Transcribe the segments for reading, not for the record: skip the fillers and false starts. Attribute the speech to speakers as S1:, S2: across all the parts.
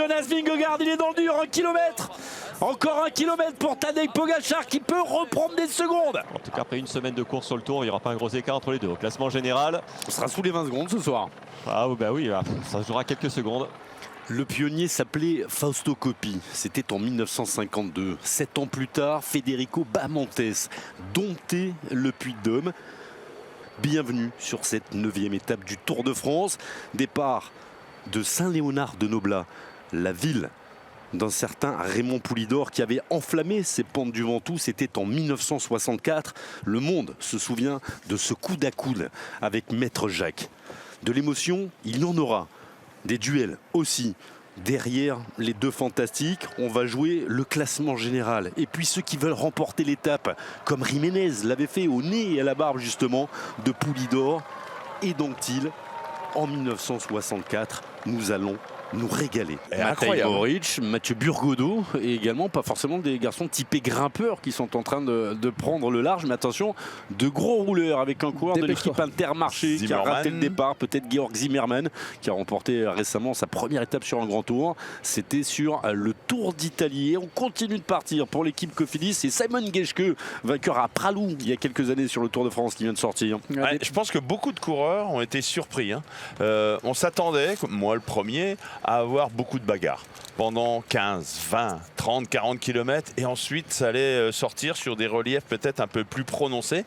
S1: Jonas Vingegaard, il est dans le dur, 1 km. Encore 1 km pour Tadej Pogačar qui peut reprendre des secondes.
S2: En tout cas, après une semaine de course sur le tour, il n'y aura pas un gros écart entre les deux. Au classement général,
S1: On sera sous les 20 secondes ce soir.
S2: ah bah oui, ça jouera quelques secondes.
S1: Le pionnier s'appelait Fausto Coppi. C'était en 1952. 7 ans plus tard, Federico Bahamontes domptait le Puy-de-Dôme. Bienvenue sur cette 9e étape du Tour de France. Départ de Saint-Léonard-de-Noblat, la ville d'un certain Raymond Poulidor qui avait enflammé ses pentes du Ventoux. C'était en 1964. Le monde se souvient de ce coude à coude avec Maître Jacques. De l'émotion, il y en aura. Des duels aussi. Derrière les deux fantastiques, on va jouer le classement général. Et puis ceux qui veulent remporter l'étape, comme Jiménez l'avait fait au nez et à la barbe justement de Poulidor. Et donc-il, en 1964, nous allons nous régaler. Matej Mohoric, Mathieu Burgodeau et également pas forcément des garçons typés grimpeurs qui sont en train de prendre le large, mais attention, de gros rouleurs avec un coureur de l'équipe Intermarché qui a raté le départ, peut-être Georg Zimmermann qui a remporté récemment sa première étape sur un grand tour. C'était sur le Tour d'Italie. On continue de partir pour l'équipe Cofidis et Simon Geschke, vainqueur à Pralou il y a quelques années sur le Tour de France qui vient de sortir.
S3: Ouais, je pense que beaucoup de coureurs ont été surpris. On s'attendait, moi le premier, à avoir beaucoup de bagarres pendant 15, 20, 30, 40 km et ensuite ça allait sortir sur des reliefs peut-être un peu plus prononcés.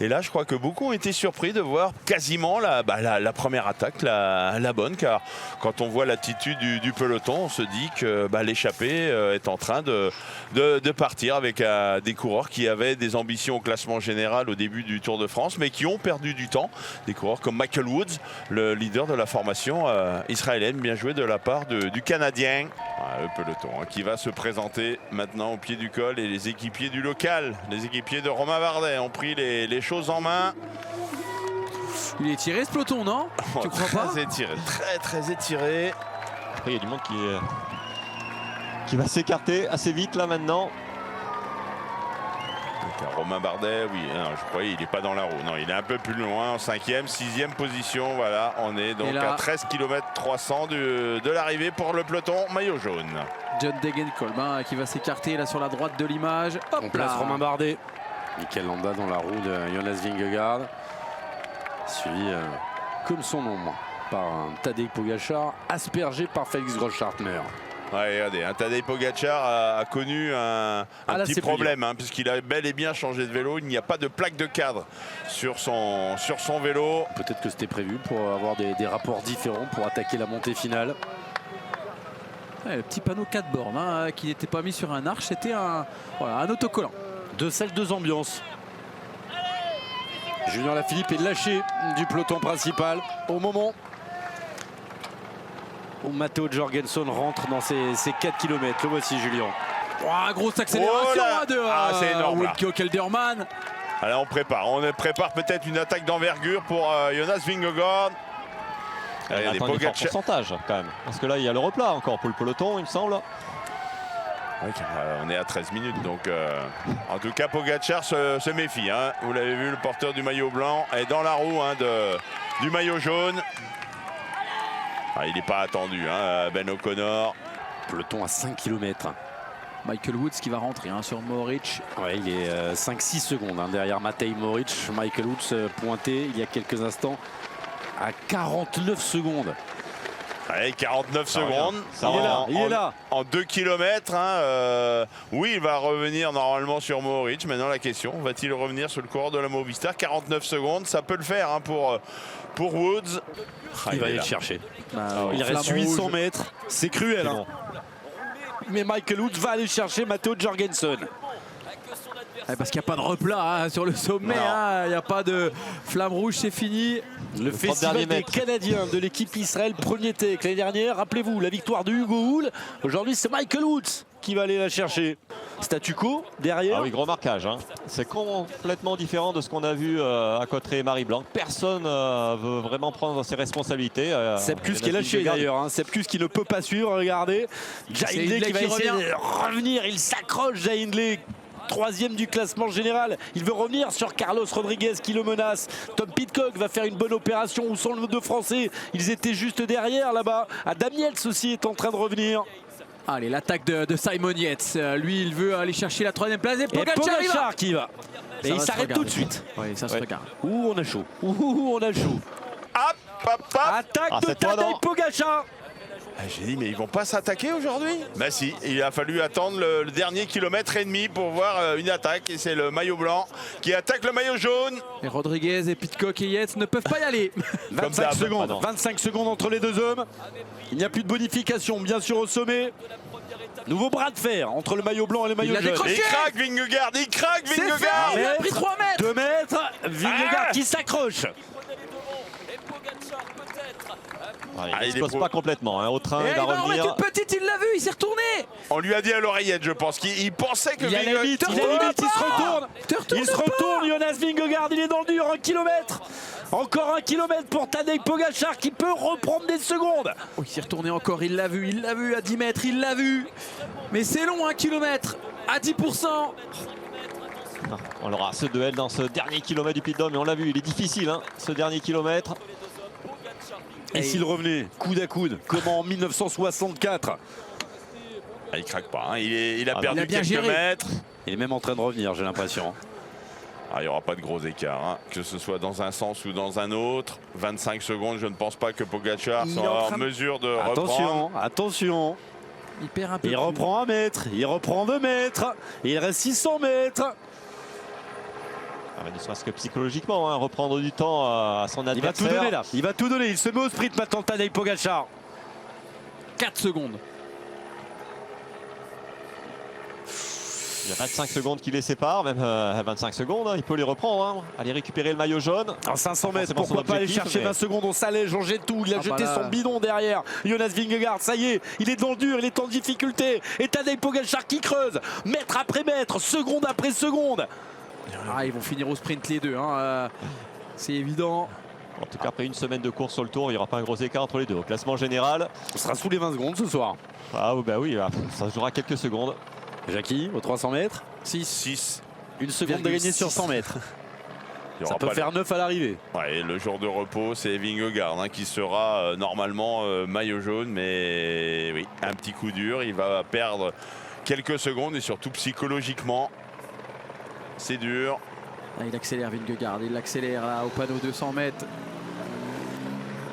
S3: Et là je crois que beaucoup ont été surpris de voir quasiment la première attaque, la bonne, car quand on voit l'attitude du peloton, on se dit que l'échappée est en train de partir avec des coureurs qui avaient des ambitions au classement général au début du Tour de France mais qui ont perdu du temps. Des coureurs comme Michael Woods, le leader de la formation israélienne, bien joué de la part du Canadien. Le peloton qui va se présenter maintenant au pied du col et les équipiers du local, les équipiers de Romain Bardet ont pris les choses en main.
S4: Il est étiré ce peloton, non? Tu crois pas?
S3: Très étiré, très étiré.
S2: Après, il y a du monde qui va s'écarter assez vite là maintenant.
S3: Romain Bardet, oui, je croyais il n'est pas dans la roue. Non, il est un peu plus loin, en 5e, 6e position. Voilà, on est donc à 13 km 300 de l'arrivée pour le peloton maillot jaune.
S4: John Degenkolb qui va s'écarter là sur la droite de l'image.
S1: On place Romain Bardet. Michael Landa dans la roue de Jonas Vingegaard. Suivi, comme son nom, par Tadej Pogačar, aspergé par Félix Grossschartner.
S3: Ouais, regardez, Tadej Pogačar a connu un petit problème puisqu'il a bel et bien changé de vélo. Il n'y a pas de plaque de cadre sur son vélo.
S1: Peut-être que c'était prévu pour avoir des rapports différents pour attaquer la montée finale.
S4: Ouais, le petit panneau 4 bornes qui n'était pas mis sur un arche, c'était un autocollant.
S1: Deux salles, deux ambiances. Julien Lafilippe est lâché du peloton principal au moment où Matteo Jorgensen rentre dans ses 4 km. Le voici, Julien.
S4: Grosse accélération
S3: c'est énorme,
S4: Wilco Kelderman.
S3: Alors on prépare peut-être une attaque d'envergure pour Jonas Vingegaard.
S2: Il y a des pourcentages quand même. Parce que là, il y a le replat encore pour le peloton, il me semble.
S3: On est à 13 minutes, donc en tout cas Pogačar se méfie. Vous l'avez vu, le porteur du maillot blanc est dans la roue du maillot jaune. Il n'est pas attendu, Ben O'Connor.
S1: Peloton à 5 km.
S4: Michael Woods qui va rentrer sur Mohoric.
S1: Ouais, il est 5-6 secondes derrière Matej Mohoric. Michael Woods pointé il y a quelques instants à 49 secondes.
S3: Allez, 49 secondes.
S1: Il est là.
S3: En 2 km. Oui, il va revenir normalement sur Mohoric. Maintenant, la question, va-t-il revenir sur le coureur de la Movistar? 49 secondes, ça peut le faire pour Woods.
S1: Il va aller le chercher. Il reste 800 mètres. C'est cruel. Mais Michael Woods va aller chercher Matteo Jorgensen.
S4: Parce qu'il n'y a pas de replat sur le sommet. Il n'y a pas de flamme rouge, c'est fini.
S1: Le festival des Canadiens de l'équipe Israël, premier take l'année dernière. Rappelez-vous, la victoire de Hugo Hull. Aujourd'hui, c'est Michael Woods qui va aller la chercher. Statu quo derrière.
S2: Ah oui, gros marquage. C'est complètement différent de ce qu'on a vu à Cotterêts-Marie Blanc. Personne veut vraiment prendre ses responsabilités.
S1: Sepkus qui est lâché d'ailleurs. Sepkus qui ne peut pas suivre. Regardez. Jai Hindley qui va essayer de revenir. Il s'accroche, Jai Hindley, troisième du classement général. Il veut revenir sur Carlos Rodriguez qui le menace. Tom Pidcock va faire une bonne opération. Où sont nos deux Français? Ils étaient juste derrière là-bas. Adam Yates aussi est en train de revenir.
S4: Allez, l'attaque de Simon Yates. Lui, il veut aller chercher la troisième place. Et
S1: Et
S4: Pogacar
S1: qui va. Et il s'arrête tout de suite.
S4: Oui, ça se regarde.
S1: Ouh, on a chaud. Ouh, on a chaud.
S3: Hop, hop, hop.
S1: Attaque de
S2: cette fois,
S1: Tadej
S2: non.
S1: Pogacar.
S3: Ah, j'ai dit, mais ils vont pas s'attaquer aujourd'hui? Bah si, il a fallu attendre le dernier kilomètre et demi pour voir une attaque. Et c'est le maillot blanc qui attaque le maillot jaune.
S4: Et Rodriguez et Pidcock et Yates ne peuvent pas y aller.
S1: 25
S3: d'hab.
S1: secondes.
S2: Ah non.
S1: 25 secondes entre les deux hommes. Il n'y a plus de bonification, bien sûr, au sommet. Nouveau bras de fer entre le maillot blanc et le maillot
S4: l'a
S1: jaune.
S4: décroché.
S3: Il craque Vingegaard, il craque
S4: C'est
S3: Vingegaard.
S4: fait. Il a pris 3 mètres.
S1: 2 mètres. Vingegaard qui s'accroche.
S2: Il
S3: il est
S2: explose pas complètement. Au train,
S4: Et
S2: il va
S4: il va en
S2: revenir.
S4: mettre une petite, il l'a vu, il s'est retourné.
S3: On lui a dit à l'oreillette, je pense qu'il pensait que
S1: Il a la limite, il se retourne. Il se retourne, Jonas Vingegaard, il est dans le dur, 1 kilomètre. Encore 1 kilomètre pour Tadej Pogacar qui peut reprendre des secondes.
S4: Oh, il s'est retourné encore, il l'a vu à 10 mètres, il l'a vu. Mais c'est long, 1 kilomètre à 10%.
S2: On aura ce duel dans ce dernier kilomètre du Puy de Dôme. Et on l'a vu, il est difficile, ce dernier kilomètre.
S1: Et s'il revenait coude à coude, comme en 1964.
S3: Ah, il craque pas, il a
S2: Ah,
S3: perdu
S4: il a bien
S3: quelques
S4: géré.
S3: mètres.
S1: Il est même en train de revenir, j'ai l'impression.
S3: Ah, il n'y aura pas de gros écart, que ce soit dans un sens ou dans un autre. 25 secondes, je ne pense pas que Pogacar
S4: Il est
S3: soit
S4: en
S3: en
S4: train de-
S3: mesure de reprendre.
S1: Attention, attention.
S4: Il perd un peu.
S1: Il
S4: plus.
S1: reprend 1 mètre, il reprend 2 mètres. Il reste 600 mètres.
S2: Ne serait-ce que psychologiquement, reprendre du temps à son
S1: Il va
S2: adversaire.
S1: tout donner là. Il va tout donner. Il se met au sprint maintenant, Tadej Pogacar.
S4: 4 secondes.
S2: Il y a 25 secondes qui les séparent, même 25 secondes, il peut les reprendre. Aller récupérer le maillot jaune.
S1: En 500 mètres,
S2: Forcément son
S1: pourquoi pas aller
S2: objectif,
S1: chercher
S2: mais-
S1: 20 secondes, on s'allège, on jette tout. Il a
S4: Ah,
S1: jeté
S4: bah là.
S1: son bidon derrière. Jonas Vingegaard, ça y est, il est dans le dur, il est en difficulté. Et Tadej Pogacar qui creuse, mètre après mètre, seconde après seconde.
S4: Ah, ils vont finir au sprint les deux. C'est évident.
S2: En tout cas, après une semaine de course sur le tour, il n'y aura pas un gros écart entre les deux. Au classement général,
S1: On sera sous les 20 secondes ce soir.
S2: oui, ça jouera quelques secondes.
S1: Jackie, aux 300 mètres,
S3: 6.
S1: une seconde de gagner sur 100 mètres.
S3: Il y
S1: Ça
S3: aura
S1: peut
S3: pas
S1: faire 9 à l'arrivée.
S3: Ouais, le jour de repos, c'est Vingegaard qui sera normalement maillot jaune. Mais oui, un petit coup dur. Il va perdre quelques secondes et surtout psychologiquement. C'est dur.
S4: Ah, il accélère Vingegaard, il l'accélère là au panneau 200 mètres.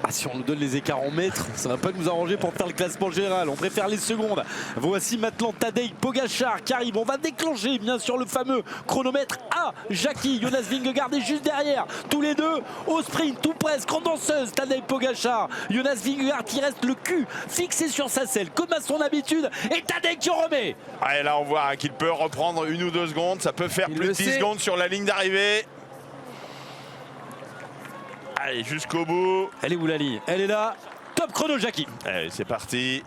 S1: Ah, si on nous donne les écarts en mètres, ça va pas nous arranger pour faire le classement général. On préfère les secondes. Voici maintenant Tadej Pogacar qui arrive. On va déclencher bien sûr le fameux chronomètre à Jackie. Jonas Vingegaard est juste derrière. Tous les deux au sprint, tout presque en danseuse. Tadej Pogacar, Jonas Vingegaard qui reste le cul fixé sur sa selle comme à son habitude. Et Tadej qui remet.
S3: Ah, et là, on voit qu'il peut reprendre 1 ou 2 secondes. Ça peut faire
S4: Il
S3: plus
S4: le
S3: de 10
S4: sait.
S3: secondes sur la ligne d'arrivée. Allez, jusqu'au bout.
S1: Elle est où la ligne? Elle est là. Top chrono Jackie.
S3: Allez, c'est parti.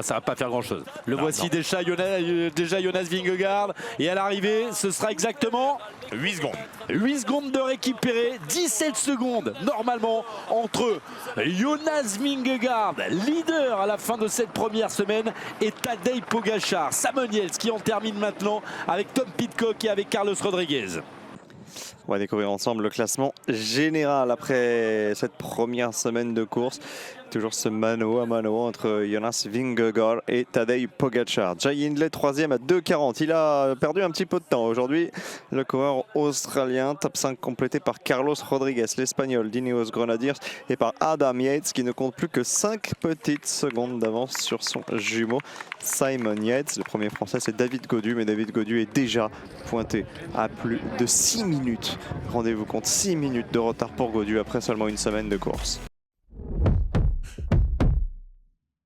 S1: Ça va pas faire grand chose. Le
S3: Non,
S1: voici
S3: non.
S1: déjà Jonas Vingegaard. Et à l'arrivée, ce sera exactement
S3: 8 secondes.
S1: 8 secondes de récupérer, 17 secondes normalement entre Jonas Vingegaard, leader à la fin de cette première semaine, et Tadej Pogacar. Simon Yates qui en termine maintenant avec Tom Pidcock et avec Carlos Rodriguez.
S5: On va découvrir ensemble le classement général après cette première semaine de course. Toujours ce mano à mano entre Jonas Vingegaard et Tadej Pogacar. Jay Hindley, 3e à 2,40. Il a perdu un petit peu de temps aujourd'hui. Le coureur australien, top 5 complété par Carlos Rodriguez, l'Espagnol d'Ineos Grenadiers, et par Adam Yates qui ne compte plus que 5 petites secondes d'avance sur son jumeau Simon Yates. Le premier français, c'est David Gaudu, mais David Gaudu est déjà pointé à plus de 6 minutes. Rendez-vous compte, 6 minutes de retard pour Gaudu après seulement une semaine de course.